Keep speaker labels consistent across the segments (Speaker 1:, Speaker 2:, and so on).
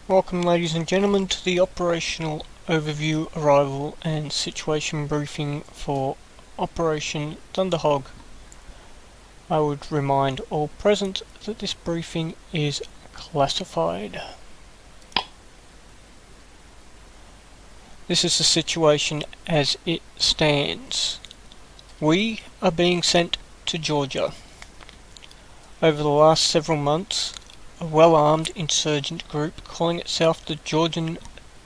Speaker 1: Welcome ladies and gentlemen to the operational overview, arrival and situation briefing for Operation Thunderhog. I would remind all present that this briefing is classified. This is the situation as it stands. We are being sent to Georgia. Over the last several months, a well-armed insurgent group calling itself the Georgian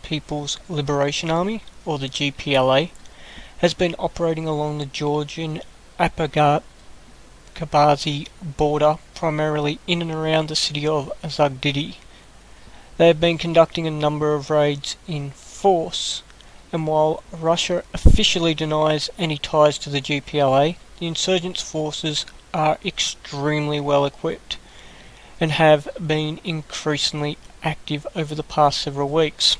Speaker 1: People's Liberation Army, or the GPLA, has been operating along the Georgian Apagazi border, primarily in and around the city of Zagdidi. They have been conducting a number of raids in force, and while Russia officially denies any ties to the GPLA, the insurgents' forces are extremely well equipped and have been increasingly active over the past several weeks.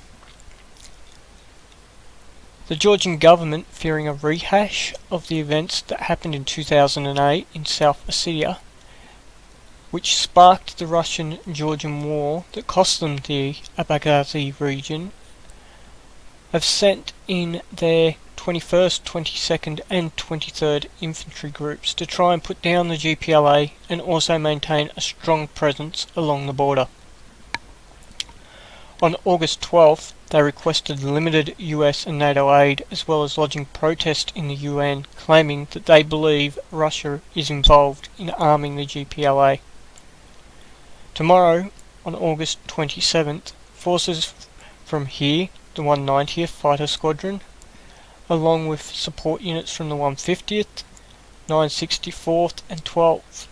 Speaker 1: The Georgian government, fearing a rehash of the events that happened in 2008 in South Ossetia, which sparked the Russian-Georgian war that cost them the Apagazi region, have sent in their 21st, 22nd and 23rd Infantry Groups to try and put down the GPLA and also maintain a strong presence along the border. On August 12th, they requested limited US and NATO aid, as well as lodging protest in the UN, claiming that they believe Russia is involved in arming the GPLA. Tomorrow, on August 27th, forces from here, the 190th Fighter Squadron, along with support units from the 150th, 964th and 12th,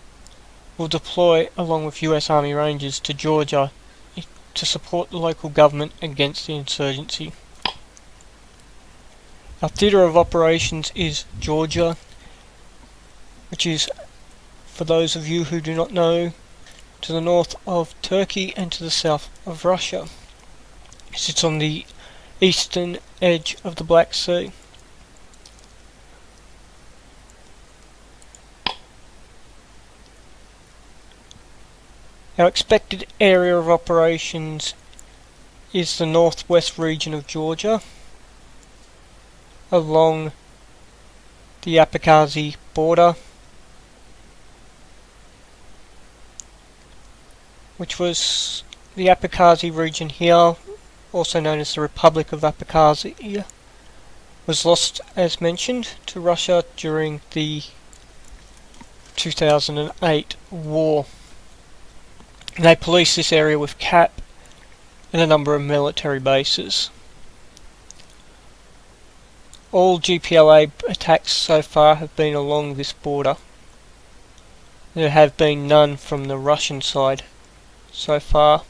Speaker 1: will deploy along with US Army Rangers to Georgia to support the local government against the insurgency. Our theatre of operations is Georgia, which is, for those of you who do not know, to the north of Turkey and to the south of Russia. It sits on the eastern edge of the Black Sea. Our expected area of operations is the northwest region of Georgia, along the Apagazi border, which was the Apagazi region here, also known as the Republic of Abkhazia, was lost, as mentioned, to Russia during the 2008 war. They police this area with CAP and a number of military bases. All GPLA attacks so far have been along this border. There have been none from the Russian side so far.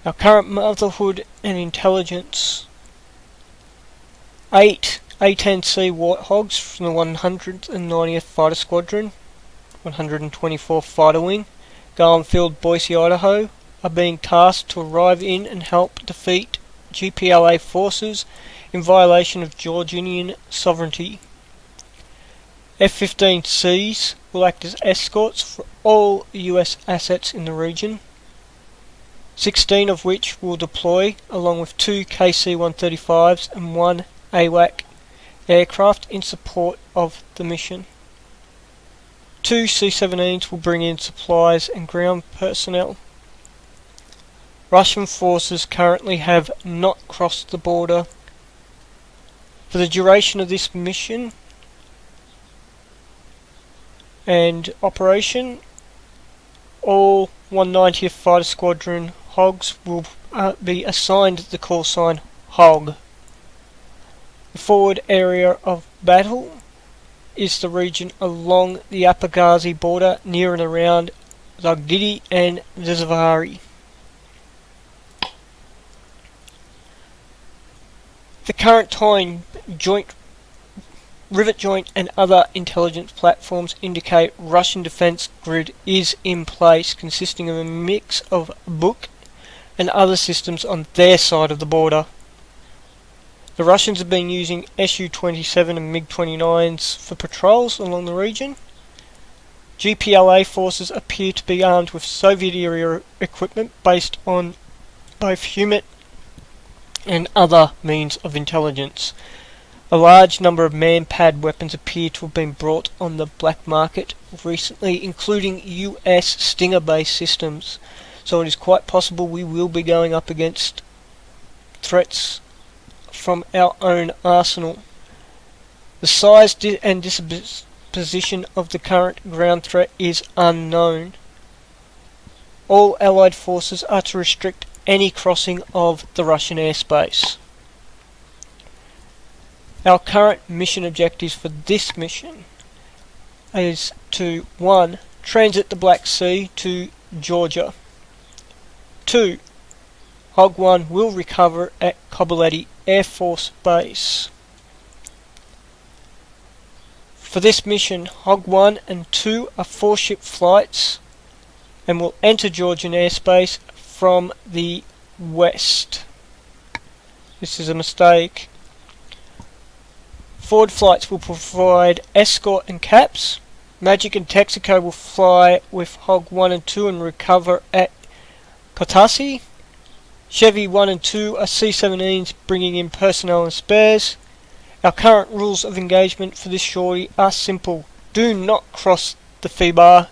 Speaker 1: Our current Motherhood and Intelligence: 8 A-10C Warthogs from the 190th Fighter Squadron, 124th Fighter Wing, Garland Boise, Idaho, are being tasked to arrive in and help defeat GPLA forces in violation of Georgian sovereignty. F-15Cs will act as escorts for all US assets in the region, 16 of which will deploy along with 2 KC-135s and 1 AWAC aircraft in support of the mission. 2 C-17s will bring in supplies and ground personnel. Russian forces currently have not crossed the border. For the duration of this mission and operation, all 190th Fighter Squadron HOGs will be assigned the call sign HOG. The forward area of battle is the region along the Apagazi border near and around Zagdidi and Zvezdavari. The current time, rivet joint and other intelligence platforms indicate Russian defense grid is in place, consisting of a mix of Buk and other systems on their side of the border. The Russians have been using Su-27 and MiG-29s for patrols along the region. GPLA forces appear to be armed with Soviet-era equipment based on both HUMIT and other means of intelligence. A large number of man-pad weapons appear to have been brought on the black market recently, including US Stinger-based systems. So it is quite possible we will be going up against threats from our own arsenal. The size and disposition of the current ground threat is unknown. All Allied forces are to restrict any crossing of the Russian airspace. Our current mission objectives for this mission is to 1. Transit the Black Sea to Georgia. 2. Hog 1 will recover at Koboleti Air Force Base. For this mission, Hog 1 and 2 are 4-ship flights and will enter Georgian airspace from the west. This is a mistake. Forward flights will provide escort and caps. Magic and Texaco will fly with Hog 1 and 2 and recover at Kotasi. Chevy 1 and 2 are C-17s bringing in personnel and spares. Our current rules of engagement for this shorty are simple. Do not cross the Fibar.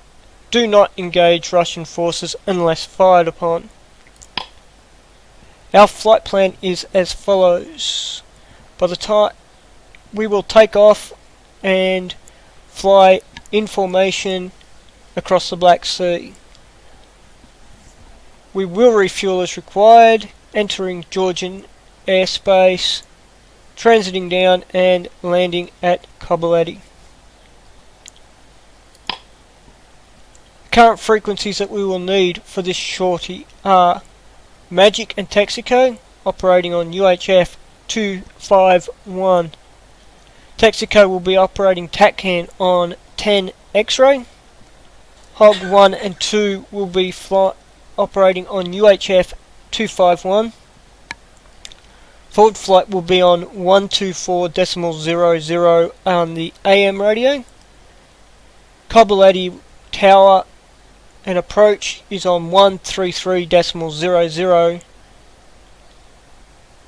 Speaker 1: Do not engage Russian forces unless fired upon. Our flight plan is as follows. By the time we will take off and fly in formation across the Black Sea. We will refuel as required, entering Georgian airspace, transiting down and landing at Koboleti. Current frequencies that we will need for this shorty are Magic and Texaco operating on UHF 251. Texaco will be operating TACAN on 10 X-ray. Hog 1 and 2 will be operating on UHF 251. Forward flight will be on 124.00 on the AM radio. Koboleti Tower and approach is on 133.00.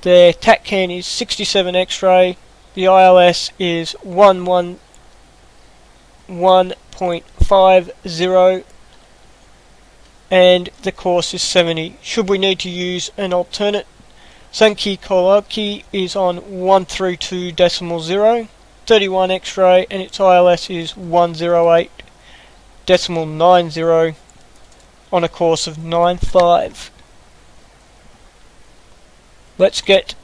Speaker 1: Their TACAN is 67 X-ray. The ILS is 111.50 and the course is 70. Should we need to use an alternate, Sankey Koloki is on 132.0, 31 X-ray, and its ILS is 108.90 on a course of 95. Let's get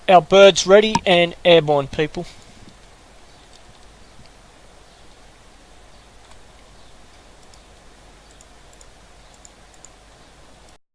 Speaker 1: our birds ready and airborne, people.